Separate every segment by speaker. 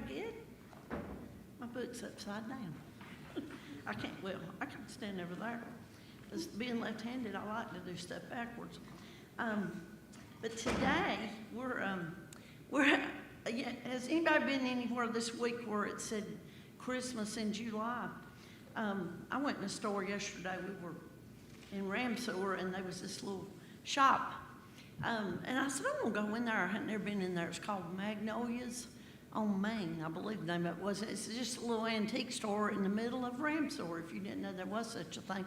Speaker 1: get? My book's upside down. I can stand over there. As being left-handed, I like to do stuff backwards. But today, has anybody been anywhere this week where it said Christmas in July? I went in a store yesterday. We were in Ramseur, and there was this little shop. And I said, I'm going to go in there. I hadn't never been in there. It's called Magnolias on Main, I believe the name of it was. It's just a little antique store in the middle of Ramseur, if you didn't know there was such a thing.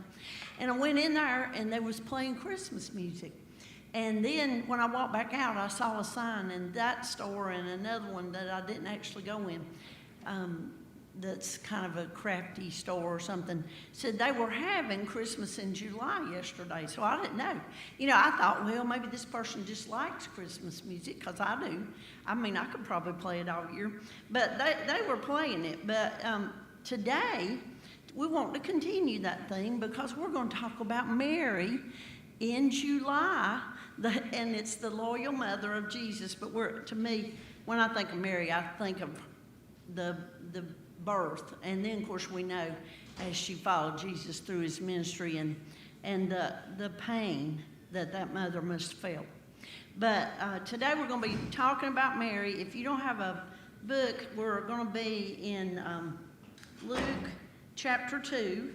Speaker 1: And I went in there, and they was playing Christmas music. And then when I walked back out, I saw a sign in that store and another one that I didn't actually go in, that's kind of a crafty store or something, said they were having Christmas in July yesterday. So I didn't know. I thought, well, maybe this person just likes Christmas music, because I do. I mean, I could probably play it all year. But they were playing it. But today, we want to continue that theme, because we're going to talk about Mary in July, and it's the loyal mother of Jesus. But to me, when I think of Mary, I think of the birth, and then of course we know as she followed Jesus through his ministry and the pain that mother must feel. But today we're going to be talking about Mary. If you don't have a book, we're going to be in Luke chapter 2.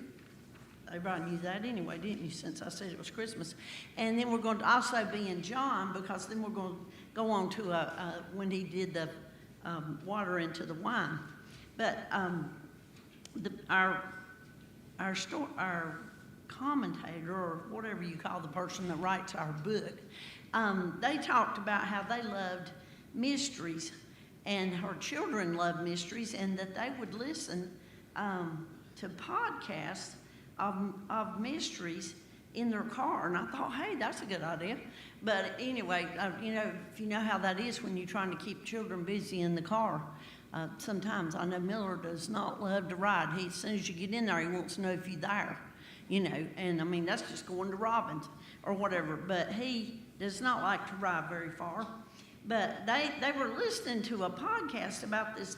Speaker 1: Everybody knew that anyway, didn't you, since I said it was Christmas? And then we're going to also be in John, because then we're going to go on to when he did the water into the wine. But our commentator, or whatever you call the person that writes our book, they talked about how they loved mysteries, and her children loved mysteries, and that they would listen to podcasts of mysteries in their car. And I thought, hey, that's a good idea. But anyway, if you know how that is when you're trying to keep children busy in the car. Sometimes I know Miller does not love to ride. As soon as you get in there, he wants to know if you're there, and I mean, that's just going to Robbins or whatever, but he does not like to ride very far. But they were listening to a podcast about this,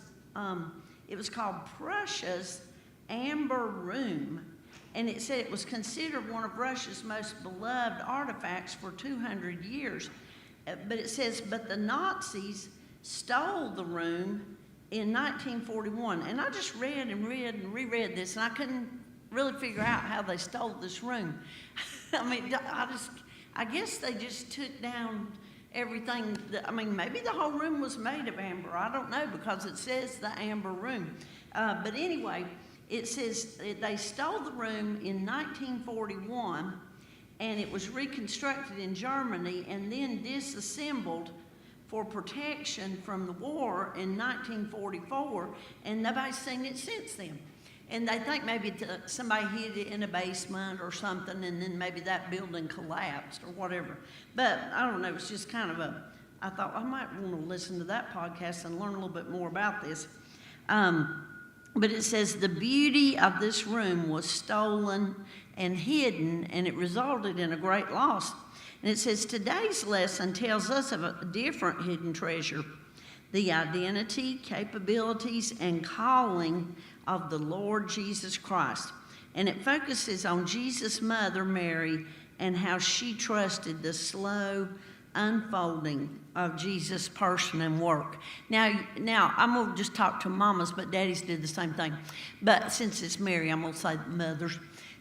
Speaker 1: it was called Prussia's Amber Room, and it said it was considered one of Russia's most beloved artifacts for 200 years. But it says, but the Nazis stole the room in 1941, and I just read and reread this, and I couldn't really figure out how they stole this room. I mean, I guess they just took down everything. Maybe the whole room was made of amber. I don't know, because it says the Amber Room. But anyway, it says they stole the room in 1941, and it was reconstructed in Germany and then disassembled for protection from the war in 1944, and nobody's seen it since then. And they think maybe somebody hid it in a basement or something, and then maybe that building collapsed or whatever. But I don't know, it's just kind of I thought I might want to listen to that podcast and learn a little bit more about this. But it says the beauty of this room was stolen and hidden, and it resulted in a great loss. And it says today's lesson tells us of a different hidden treasure, the identity, capabilities, and calling of the Lord Jesus Christ. And it focuses on Jesus' mother, Mary, and how she trusted the slow unfolding of Jesus' person and work. Now I'm going to just talk to mamas, but daddies did the same thing. But since it's Mary, I'm going to say mothers.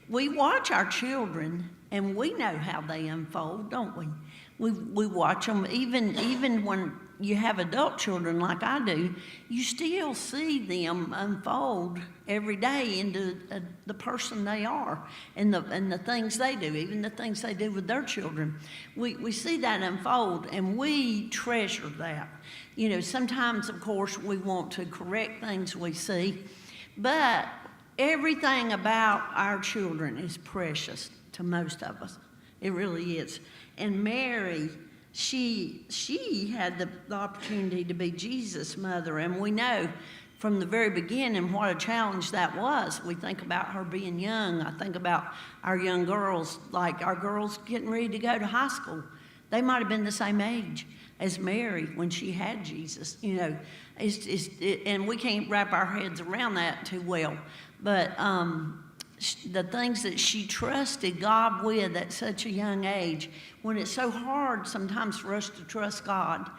Speaker 1: We watch our children, and we know how they unfold, don't we? We watch them, even when you have adult children like I do, you still see them unfold every day into the person they are, and the things they do, even the things they do with their children. We see that unfold, and we treasure that. Sometimes, of course, we want to correct things we see, but everything about our children is precious to most of us. It really is. And Mary, she had the opportunity to be Jesus' mother, and we know from the very beginning what a challenge that was. We think about her being young. I think about our young girls, like our girls getting ready to go to high school. they might have been the same age as Mary when she had Jesus, you know. And we can't wrap our heads around that too well. But the things that she trusted God with at such a young age, when it's so hard sometimes for us to trust God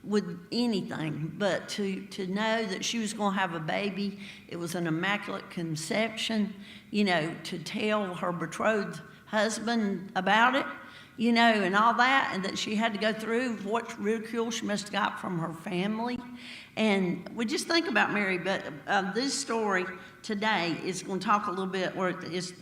Speaker 1: with anything, but to know that she was going to have a baby, it was an immaculate conception, you know, to tell her betrothed husband about it, you know, and all that, and that she had to go through what ridicule she must have got from her family. And we just think about Mary, but this story today is going to talk a little bit, or it's,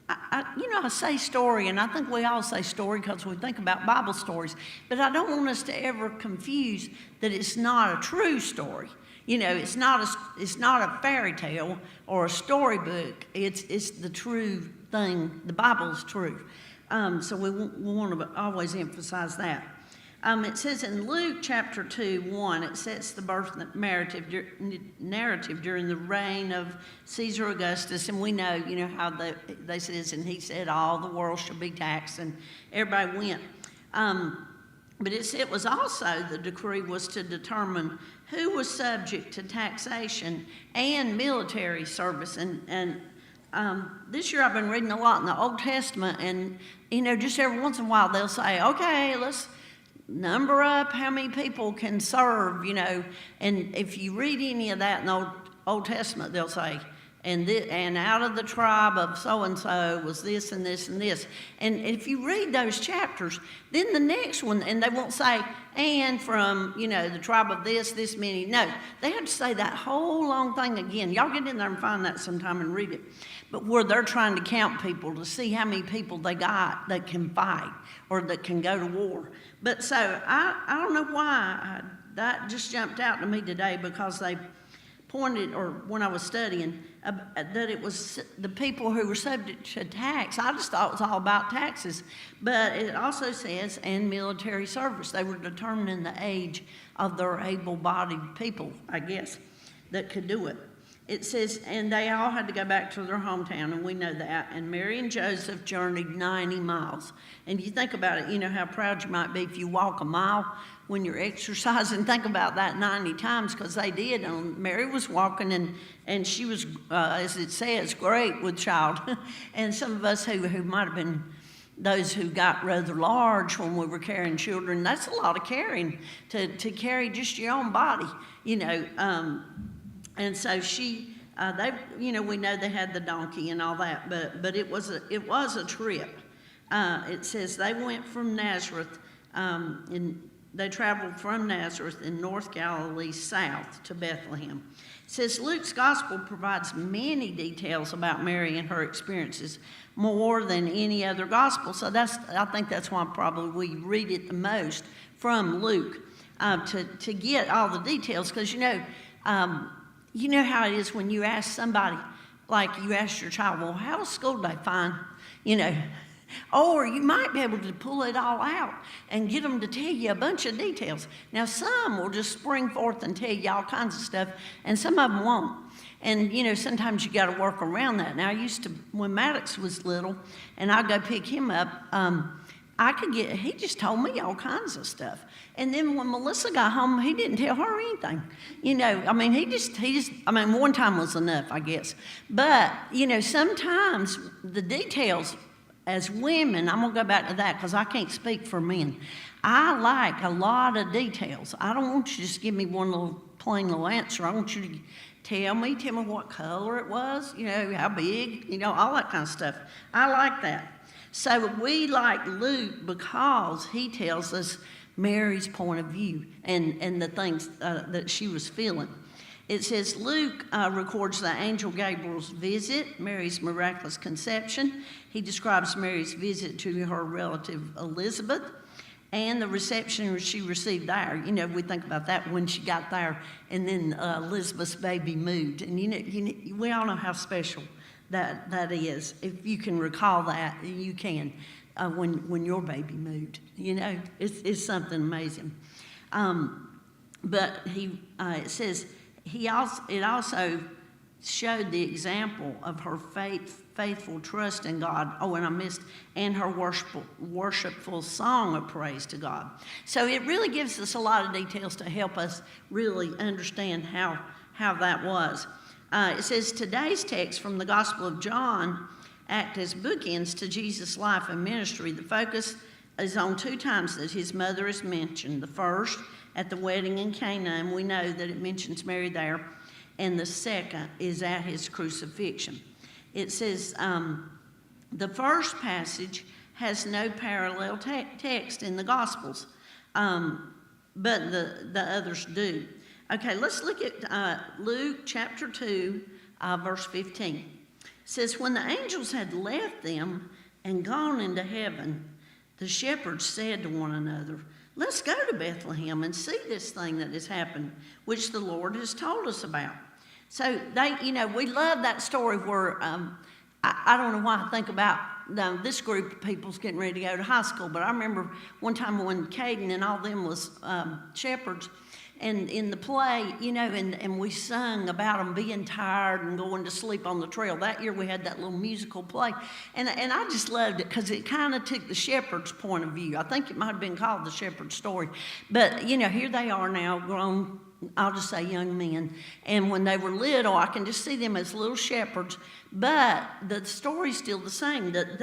Speaker 1: I say story, and I think we all say story because we think about Bible stories, but I don't want us to ever confuse that it's not a true story. You know, it's not a fairy tale or a storybook. It's the true thing. The Bible's true. So we want to always emphasize that. It says in Luke chapter 2:1, it sets the birth narrative during the reign of Caesar Augustus, and we know, you know, how they says, and he said, all the world shall be taxed, and everybody went. But it was also, the decree was to determine who was subject to taxation and military service. And this year I've been reading a lot in the Old Testament, and, you know, just every once in a while they'll say, okay, let's number up how many people can serve, you know. And if you read any of that in the Old Testament, they'll say, and out of the tribe of so-and-so was this and this and this. And if you read those chapters, then the next one, and they won't say, and from, you know, the tribe of this many. No, they have to say that whole long thing again. Y'all get in there and find that sometime and read it. But where they're trying to count people to see how many people they got that can fight or that can go to war. But so I don't know why that just jumped out to me today, because they pointed, or when I was studying, that it was the people who were subject to tax. I just thought it was all about taxes. But it also says, and military service. They were determining the age of their able-bodied people, I guess, that could do it. It says, and they all had to go back to their hometown, and we know that. And Mary and Joseph journeyed 90 miles. And you think about it, you know how proud you might be if you walk a mile when you're exercising. Think about that 90 times, because they did. And Mary was walking, and she was, as it says, great with child. And some of us who might have been those who got rather large when we were carrying children, that's a lot of carrying, to carry just your own body, you know. And so she, you know, we know they had the donkey and all that, but it was a trip. It says they went from Nazareth, they traveled from Nazareth in North Galilee south to Bethlehem. It says Luke's gospel provides many details about Mary and her experiences, more than any other gospel. So I think that's why probably we read it the most from Luke, to get all the details, because you know how it is when you ask somebody, like you ask your child, well, how was school day? Fine, you know. Or you might be able to pull it all out and get them to tell you a bunch of details. Now, some will just spring forth and tell you all kinds of stuff, and some of them won't. And, you know, sometimes you got to work around that. Now, I used to, when Maddox was little, and I'd go pick him up, he just told me all kinds of stuff. And then when Melissa got home, he didn't tell her anything. You know, I mean, one time was enough, I guess. But, you know, sometimes the details, as women, I'm going to go back to that because I can't speak for men. I like a lot of details. I don't want you to just give me one little plain little answer. I want you to tell me what color it was, you know, how big, you know, all that kind of stuff. I like that. So we like Luke because he tells us Mary's point of view and the things that she was feeling. It says Luke records the angel Gabriel's visit, Mary's miraculous conception. He describes Mary's visit to her relative Elizabeth and the reception she received there. You know, we think about that when she got there, and then Elizabeth's baby moved. And you know, we all know how special that is. If you can recall that, you can when your baby moved. You know, it's something amazing. But it says. It also showed the example of her faithful trust in God. Oh, and her worshipful song of praise to God. So it really gives us a lot of details to help us really understand how that was. It says, today's text from the Gospel of John act as bookends to Jesus' life and ministry. The focus is on 2 times that his mother is mentioned. The first, at the wedding in Cana, and we know that it mentions Mary there. And the second is at his crucifixion. It says the first passage has no parallel text in the Gospels, but the others do. Okay, let's look at Luke chapter 2, verse 15. It says, when the angels had left them and gone into heaven, the shepherds said to one another, let's go to Bethlehem and see this thing that has happened, which the Lord has told us about. So we love that story where, I don't know why I think about this group of people's getting ready to go to high school, but I remember one time when Caden and all them was shepherds, and in the play, and we sung about them being tired and going to sleep on the trail. That year we had that little musical play, and I just loved it because it kind of took the shepherd's point of view. I think it might have been called the shepherd's story, but here they are now, grown, I'll just say young men, and when they were little, I can just see them as little shepherds, but the story's still the same, that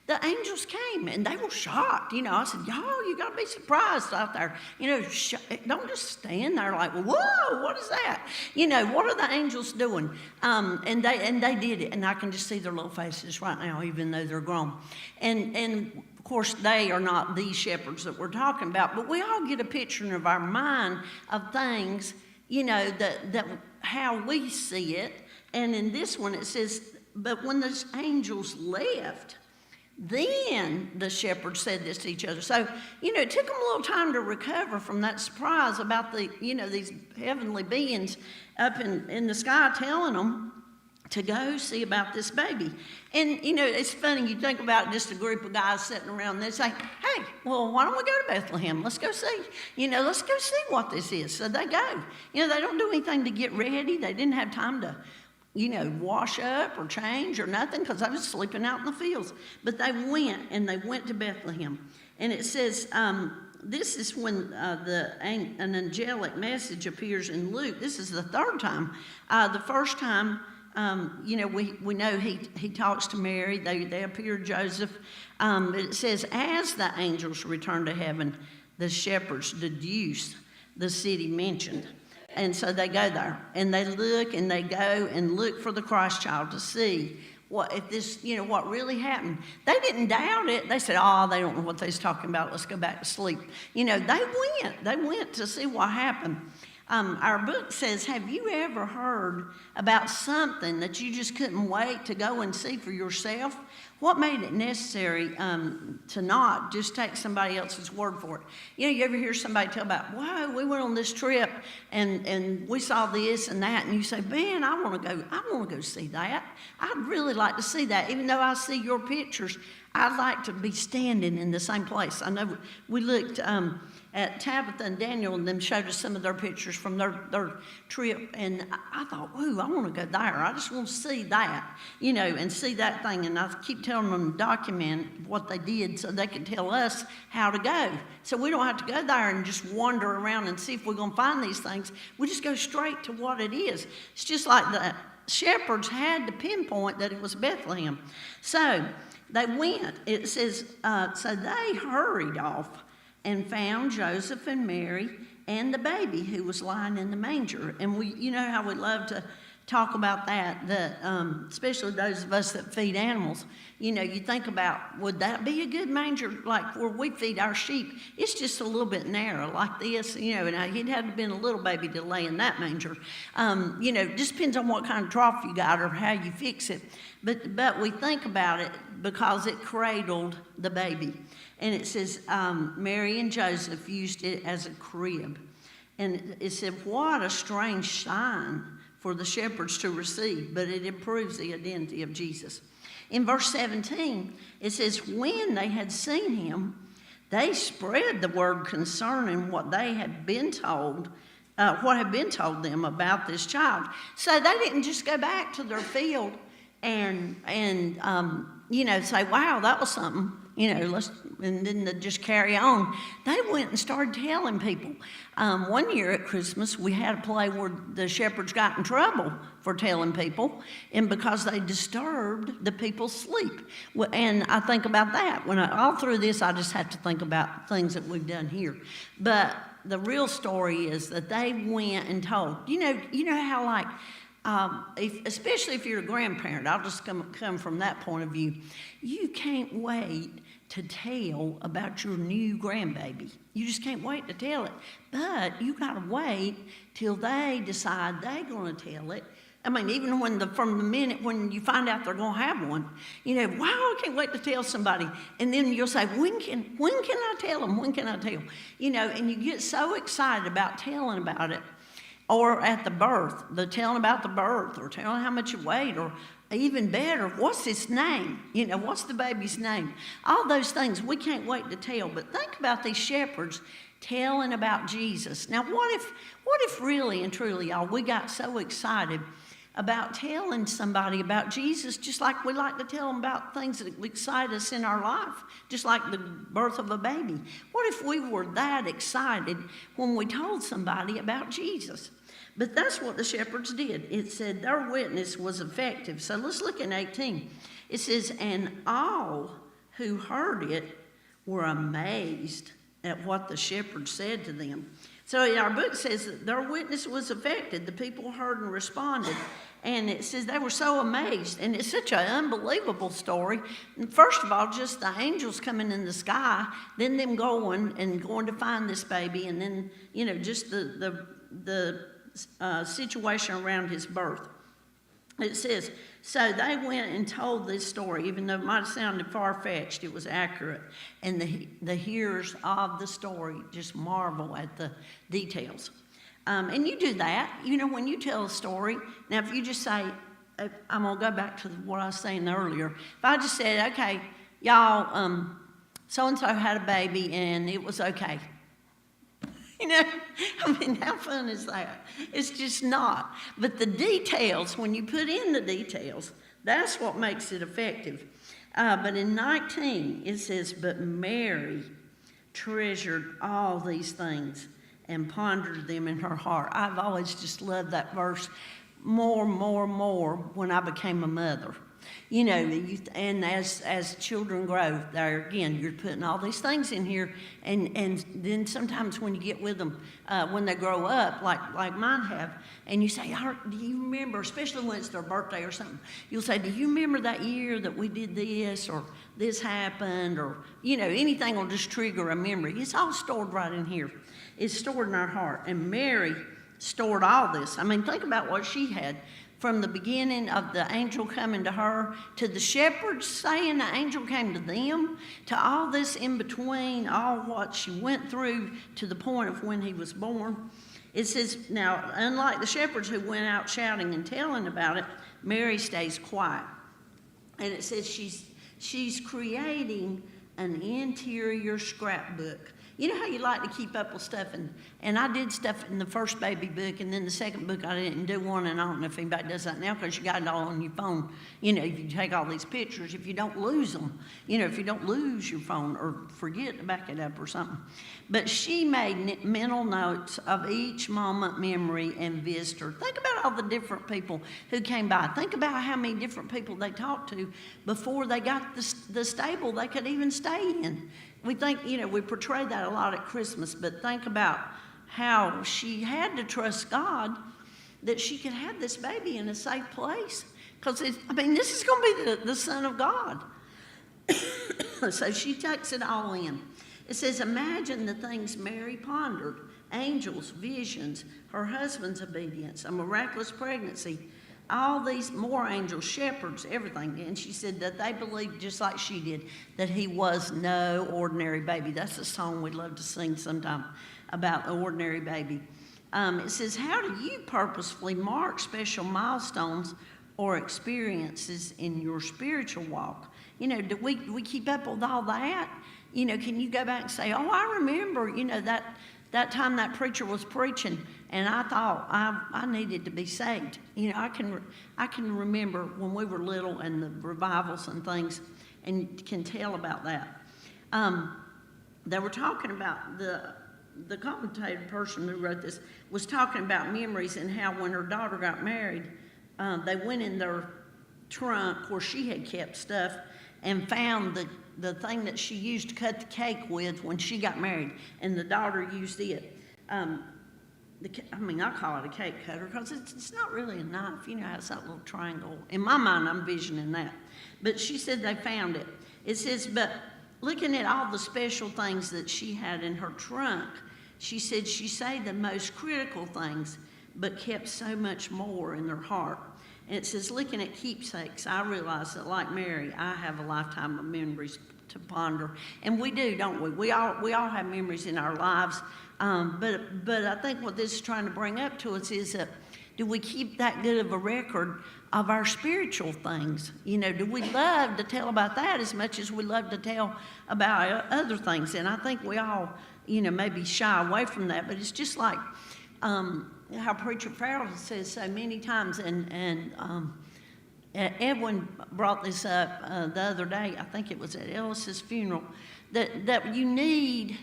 Speaker 1: the angels came and they were shocked. I said, y'all, you got to be surprised out there. Don't just stand there like, whoa, what is that? What are the angels doing? And they did it, and I can just see their little faces right now, even though they're grown. And of course, they are not these shepherds that we're talking about, but we all get a picture of our mind of things, that how we see it. And in this one, it says, but when the angels left, then the shepherds said this to each other. So, it took them a little time to recover from that surprise about these heavenly beings up in the sky telling them to go see about this baby. And, it's funny, you think about just a group of guys sitting around and they say, hey, well, why don't we go to Bethlehem? Let's go see, let's go see what this is. So they go. They don't do anything to get ready. They didn't have time to wash up or change or nothing because I was sleeping out in the fields. But they went to Bethlehem. And it says, this is when an angelic message appears in Luke. This is the third time. The first time, we know he talks to Mary. They appear to Joseph. But it says, as the angels returned to heaven, the shepherds deduce the city mentioned. And so they go there, and they look, and they go and look for the Christ child to see what really happened. They didn't doubt it. They said, they don't know what they're talking about. Let's go back to sleep. They went to see what happened. Our book says, have you ever heard about something that you just couldn't wait to go and see for yourself? What made it necessary to not just take somebody else's word for it? You ever hear somebody tell about, wow, we went on this trip and we saw this and that, and you say, man, I want to go see that. I'd really like to see that. Even though I see your pictures, I'd like to be standing in the same place. I know we looked at Tabitha and Daniel, and them showed us some of their pictures from their trip, and I thought, ooh, I want to go there. I just want to see that, and see that thing. And I keep telling them to document what they did so they could tell us how to go. So we don't have to go there and just wander around and see if we're going to find these things. We just go straight to what it is. It's just like the shepherds had to pinpoint that it was Bethlehem. So they went. It says, so they hurried off and found Joseph and Mary and the baby who was lying in the manger. And we, how we love to talk about that especially those of us that feed animals. You think about, would that be a good manger like where we feed our sheep? It's just a little bit narrow like this, and it had to have been a little baby to lay in that manger. Just depends on what kind of trough you got or how you fix it. But we think about it because it cradled the baby. And it says Mary and Joseph used it as a crib. And it said, what a strange sign for the shepherds to receive, but it improves the identity of Jesus. In verse 17, it says, when they had seen him, they spread the word concerning what they had been told what had been told them about this child. So they didn't just go back to their field and say, wow, that was something, and then they just carry on. They went and started telling people. One year at Christmas, we had a play where the shepherds got in trouble for telling people, and because they disturbed the people's sleep. And I think about that. All through this, I just have to think about things that we've done here. But the real story is that they went and told. You know how especially if you're a grandparent, I'll just come from that point of view. You can't wait to tell about your new grandbaby. You just can't wait to tell it. But you got to wait till they decide they're going to tell it. I mean, even from the minute when you find out they're going to have one, wow, I can't wait to tell somebody. And then you'll say, when can I tell them? When can I tell? And you get so excited about telling about it. Or at the birth, the telling about the birth, or telling how much you weighed, or even better, what's its name? What's the baby's name? All those things we can't wait to tell. But think about these shepherds telling about Jesus. Now, what if really and truly, y'all, we got so excited about telling somebody about Jesus, just like we like to tell them about things that excite us in our life, just like the birth of a baby. What if we were that excited when we told somebody about Jesus? But that's what the shepherds did. It said their witness was effective. So let's look at 18. It says, and all who heard it were amazed at what the shepherds said to them. So our book says that their witness was effective. The people heard and responded. And it says they were so amazed. And it's such an unbelievable story. And first of all, just the angels coming in the sky, then them going to find this baby, and then, just the situation around his birth. It says, so they went and told this story, even though it might have sounded far-fetched, it was accurate. And the hearers of the story just marvel at the details. And you do that, when you tell a story. Now, if you just say, I'm going to go back to what I was saying earlier. If I just said, okay, y'all, so-and-so had a baby and it was okay. How fun is that? It's just not. But the details, when you put in the details, that's what makes it effective. But in 19, it says, but Mary treasured all these things and pondered them in her heart. I've always just loved that verse more when I became a mother. And as children grow, there again, you're putting all these things in here, and then sometimes when you get with them, when they grow up, like mine have, and you say, do you remember, especially when it's their birthday or something, you'll say, do you remember that year that we did this, or this happened, or, anything will just trigger a memory. It's all stored right in here. It's stored in our heart. And Mary stored all this. Think about what she had. From the beginning of the angel coming to her, to the shepherds saying the angel came to them, to all this in between, all what she went through to the point of when he was born. It says, now, unlike the shepherds who went out shouting and telling about it, Mary stays quiet. And it says she's creating an interior scrapbook. You know how you like to keep up with stuff, and I did stuff in the first baby book, and then the second book I didn't do one, and I don't know if anybody does that now because you got it all on your phone. If you take all these pictures, if you don't lose them, if you don't lose your phone or forget to back it up or something. But she made mental notes of each moment, memory, and visitor. Think about all the different people who came by. Think about how many different people they talked to before they got the stable they could even stay in. We think, we portray that a lot at Christmas, but think about how she had to trust God that she could have this baby in a safe place. Because, this is going to be the Son of God. So she takes it all in. It says, imagine the things Mary pondered: angels, visions, her husband's obedience, a miraculous pregnancy, all these more angels, shepherds, everything. And she said that they believed, just like she did, that he was no ordinary baby. That's a song we'd love to sing sometime about the ordinary baby. It says, how do you purposefully mark special milestones or experiences in your spiritual walk? Do we keep up with all that? Can you go back and say, oh, I remember, that time that preacher was preaching, and I thought I needed to be saved. You know, I can remember when we were little and the revivals and things, and can tell about that. They were talking about the commentator person who wrote this was talking about memories and how when her daughter got married, they went in their trunk where she had kept stuff and found the thing that she used to cut the cake with when she got married, and the daughter used it. I call it a cake cutter because it's not really a knife. You know, it has that little triangle. In my mind, I'm visioning that. But she said they found it. It says, but looking at all the special things that she had in her trunk, she said she saved the most critical things, but kept so much more in her heart. And it says, looking at keepsakes, I realize that like Mary, I have a lifetime of memories to ponder. And we do, don't we? We all have memories in our lives. But I think what this is trying to bring up to us is that do we keep that good of a record of our spiritual things? You know, do we love to tell about that as much as we love to tell about other things? And I think we all, you know, maybe shy away from that. But it's just like how Preacher Farrell says so many times, and Edwin brought this up the other day. I think it was at Ellis's funeral, that you need,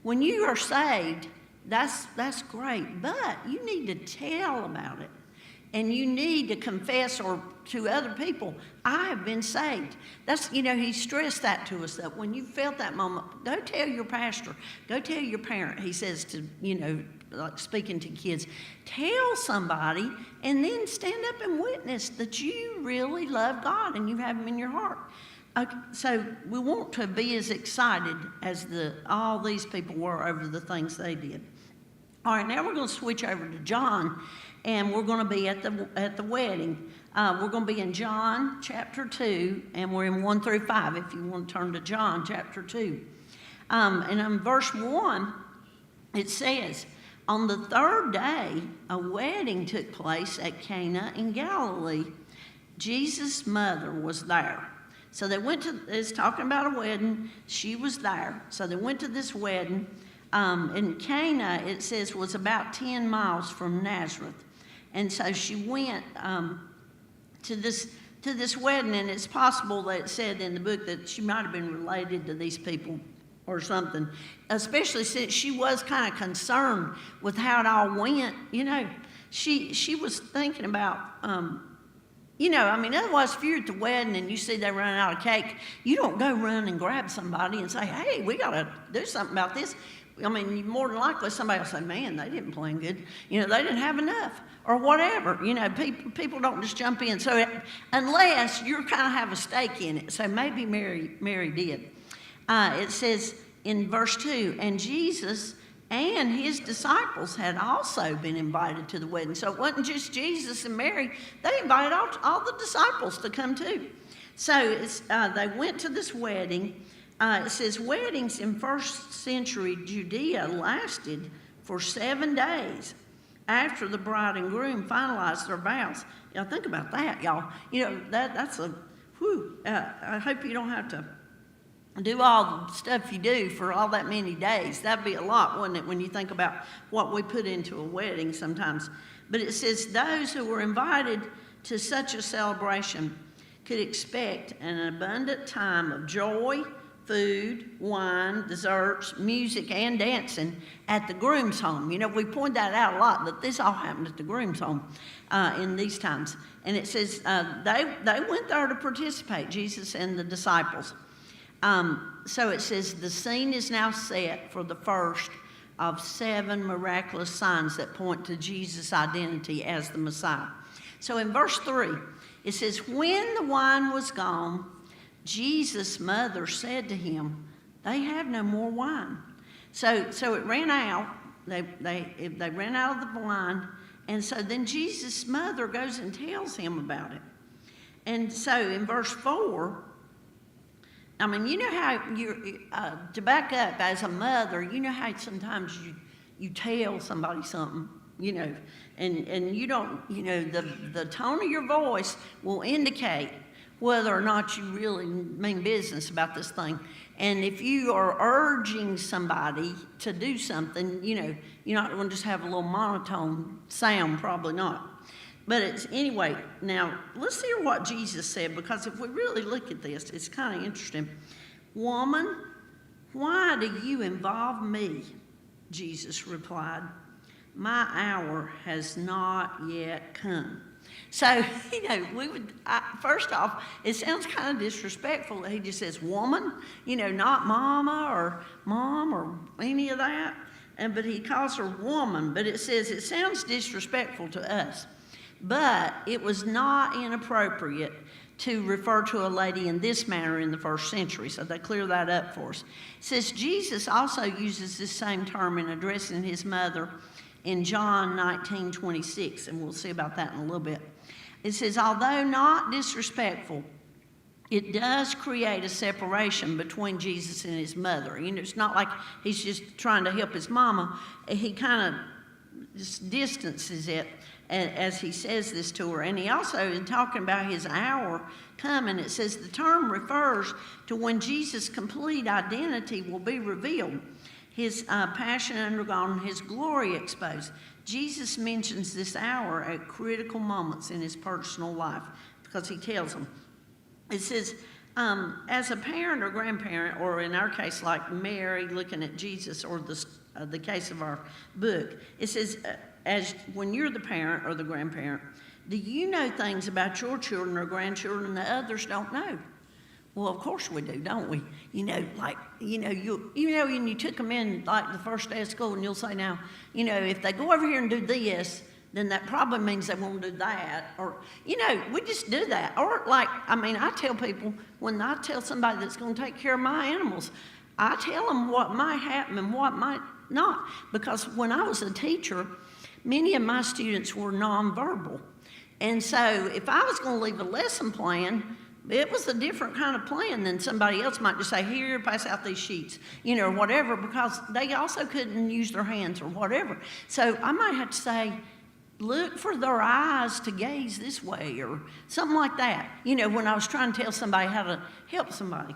Speaker 1: when you are saved, that's great, but you need to tell about it. And you need to confess or to other people, I have been saved. That's, you know, he stressed that to us, that when you felt that moment, go tell your pastor, go tell your parent. He says to, you know, like speaking to kids, tell somebody and then stand up and witness that you really love God and you have him in your heart. So we want to be as excited as all these people were over the things they did. All right, now we're going to switch over to John, and we're going to be at the wedding. We're going to be in John chapter 2, and we're in 1 through 5, if you want to turn to John chapter 2. And in verse 1, it says, on the third day, a wedding took place at Cana in Galilee. Jesus' mother was there. So they went to, it's talking about a wedding. She was there. So they went to this wedding. And Cana, it says, was about 10 miles from Nazareth. And so she went to this wedding, and it's possible that it said in the book that she might have been related to these people or something, especially since she was kind of concerned with how it all went. You know, she was thinking about, you know, I mean, otherwise, if you're at the wedding and you see they run out of cake, you don't go run and grab somebody and say, hey, we got to do something about this. I mean, more than likely somebody will say, man, they didn't plan good. You know, they didn't have enough or whatever. You know, people don't just jump in. So unless you kind of have a stake in it. So maybe Mary did. It says in verse 2, and Jesus and his disciples had also been invited to the wedding. So it wasn't just Jesus and Mary. They invited all the disciples to come too. So they went to this wedding. It says weddings in first century Judea lasted for 7 days after the bride and groom finalized their vows. Now think about that, y'all. You know, that's a, whew. I hope you don't have to do all the stuff you do for all that many days. That'd be a lot, wouldn't it, when you think about what we put into a wedding sometimes. But it says those who were invited to such a celebration could expect an abundant time of joy, food, wine, desserts, music, and dancing at the groom's home. You know, we point that out a lot, that this all happened at the groom's home in these times. And it says they went there to participate, Jesus and the disciples. So it says the scene is now set for the first of 7 miraculous signs that point to Jesus' identity as the Messiah. So in verse 3, it says, when the wine was gone, Jesus' mother said to him, they have no more wine. So it ran out. They ran out of the wine. And so then Jesus' mother goes and tells him about it. And so in verse 4, I mean, you know how to back up as a mother, you know how sometimes you tell somebody something, you know, and you don't, you know, the tone of your voice will indicate whether or not you really mean business about this thing. And if you are urging somebody to do something, you're not going to just have a little monotone sound, probably not. But anyway, now let's hear what Jesus said, because if we really look at this, it's kind of interesting. Woman, why do you involve me? Jesus replied, my hour has not yet come. So, first off, it sounds kind of disrespectful that he just says woman, not mama or mom or any of that. But he calls her woman, but it sounds disrespectful to us. But it was not inappropriate to refer to a lady in this manner in the first century, so they clear that up for us. It says Jesus also uses this same term in addressing his mother in John 19:26, and we'll see about that in a little bit. It says, although not disrespectful, it does create a separation between Jesus and his mother. It's not like he's just trying to help his mama. He kind of just distances it as he says this to her. And he also, in talking about his hour coming, it says the term refers to when Jesus' complete identity will be revealed, his passion undergone, his glory exposed. Jesus mentions this hour at critical moments in his personal life because he tells them. It says, as a parent or grandparent, or in our case, like Mary looking at Jesus, or the case of our book, it says, as when you're the parent or the grandparent, do you know things about your children or grandchildren that others don't know? Well, of course we do, don't we? When you took them in like the first day of school, and you'll say now, if they go over here and do this, then that probably means they won't do that. Or, we just do that. Or I tell people, when I tell somebody that's going to take care of my animals, I tell them what might happen and what might not. Because when I was a teacher, many of my students were nonverbal. And so if I was going to leave a lesson plan, it was a different kind of plan than somebody else might just say, here, pass out these sheets, or whatever, because they also couldn't use their hands or whatever. So I might have to say, look for their eyes to gaze this way or something like that, when I was trying to tell somebody how to help somebody.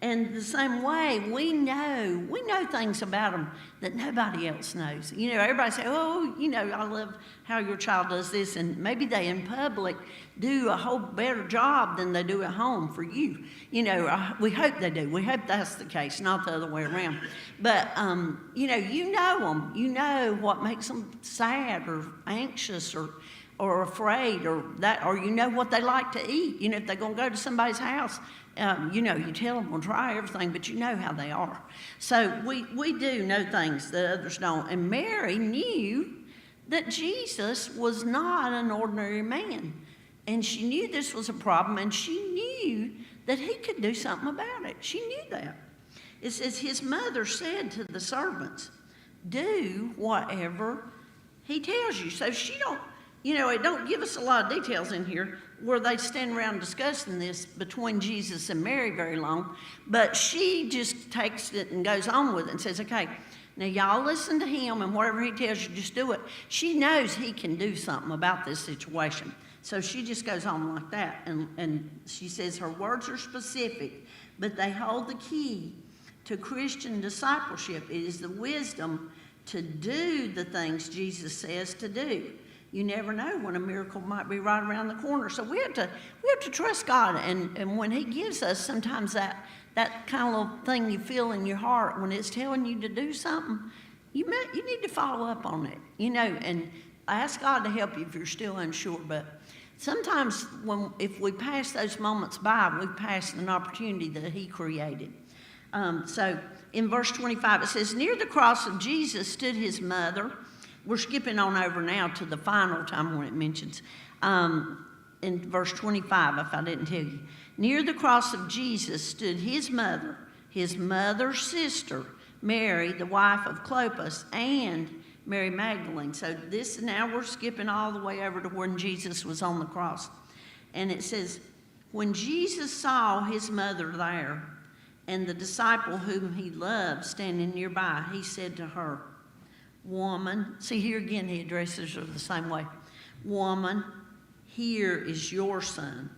Speaker 1: And the same way, we know things about them that nobody else knows. Everybody say, I love how your child does this, and maybe they in public do a whole better job than they do at home for you. We hope they do. We hope that's the case, not the other way around. But, you know them. You know what makes them sad or anxious or afraid or you know what they like to eat. If they're going to go to somebody's house, you tell them we'll try everything, but you know how they are. So we do know things that others don't. And Mary knew that Jesus was not an ordinary man. And she knew this was a problem, and she knew that he could do something about it. She knew that. It says his mother said to the servants, do whatever he tells you. So she don't, it don't give us a lot of details in here where they stand around discussing this between Jesus and Mary very long, but she just takes it and goes on with it and says, okay, now y'all listen to him, and whatever he tells you, just do it. She knows he can do something about this situation. So she just goes on like that, and she says her words are specific, but they hold the key to Christian discipleship. It is the wisdom to do the things Jesus says to do. You never know when a miracle might be right around the corner. So we have to trust God, and when he gives us sometimes that kind of little thing you feel in your heart when it's telling you to do something, you need to follow up on it, and ask God to help you if you're still unsure. But sometimes if we pass those moments by, we've passed an opportunity that he created. So in verse 25, it says, near the cross of Jesus stood his mother. We're skipping on over now to the final time when it mentions, in verse 25, if I didn't tell you. Near the cross of Jesus stood his mother's sister, Mary, the wife of Clopas, and Mary Magdalene. So now we're skipping all the way over to when Jesus was on the cross. And it says, when Jesus saw his mother there and the disciple whom he loved standing nearby, he said to her, woman, see here again he addresses her the same way. Woman, here is your son.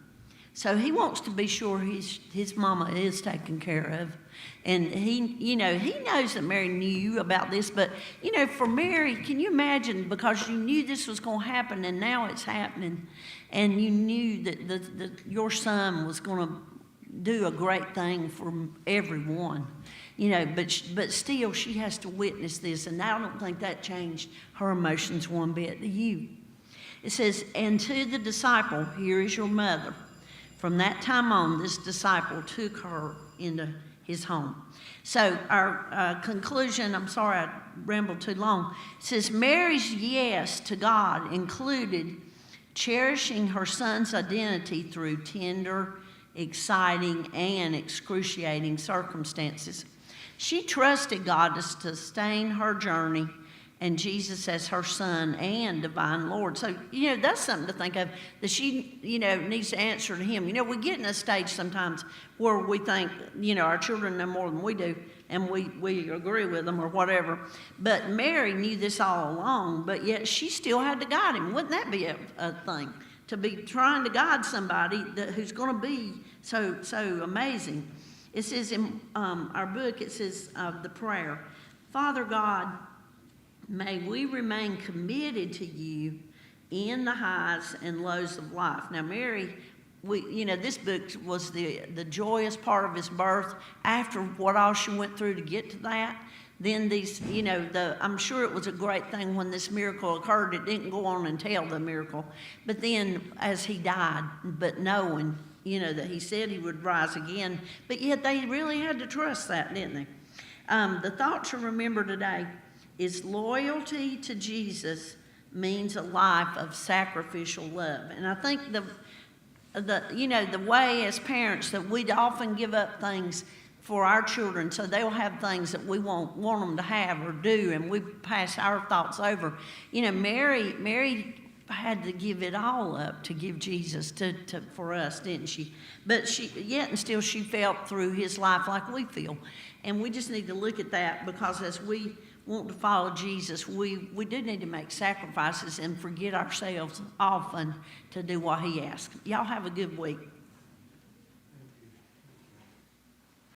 Speaker 1: So he wants to be sure his mama is taken care of. And he knows that Mary knew about this, but, for Mary, can you imagine, because you knew this was going to happen and now it's happening, and you knew that your son was going to do a great thing for everyone, but still she has to witness this, and I don't think that changed her emotions one bit. Do you? It says, and to the disciple, here is your mother. From that time on, this disciple took her into his home. So our conclusion, I'm sorry I rambled too long, says Mary's yes to God included cherishing her son's identity through tender, exciting, and excruciating circumstances. She trusted God to sustain her journey and Jesus as her son and divine Lord. So, that's something to think of, that she, needs to answer to him. We get in a stage sometimes where we think, our children know more than we do, and we agree with them or whatever. But Mary knew this all along, but yet she still had to guide him. Wouldn't that be a thing? To be trying to guide somebody who's going to be so amazing. It says in our book, it says the prayer, Father God, may we remain committed to you in the highs and lows of life. Now, Mary, this book was the joyous part of his birth. After what all she went through to get to that, then these, I'm sure it was a great thing when this miracle occurred. It didn't go on and tell the miracle. But then as he died, but knowing, that he said he would rise again. But yet they really had to trust that, didn't they? The thought to remember today is loyalty to Jesus means a life of sacrificial love. And I think the way as parents that we'd often give up things for our children so they'll have things that we won't want them to have or do, and we pass our thoughts over. Mary had to give it all up to give Jesus for us, didn't she? But yet and still she felt through his life like we feel. And we just need to look at that, because as we want to follow Jesus, we do need to make sacrifices and forget ourselves often to do what he asks. Y'all have a good week.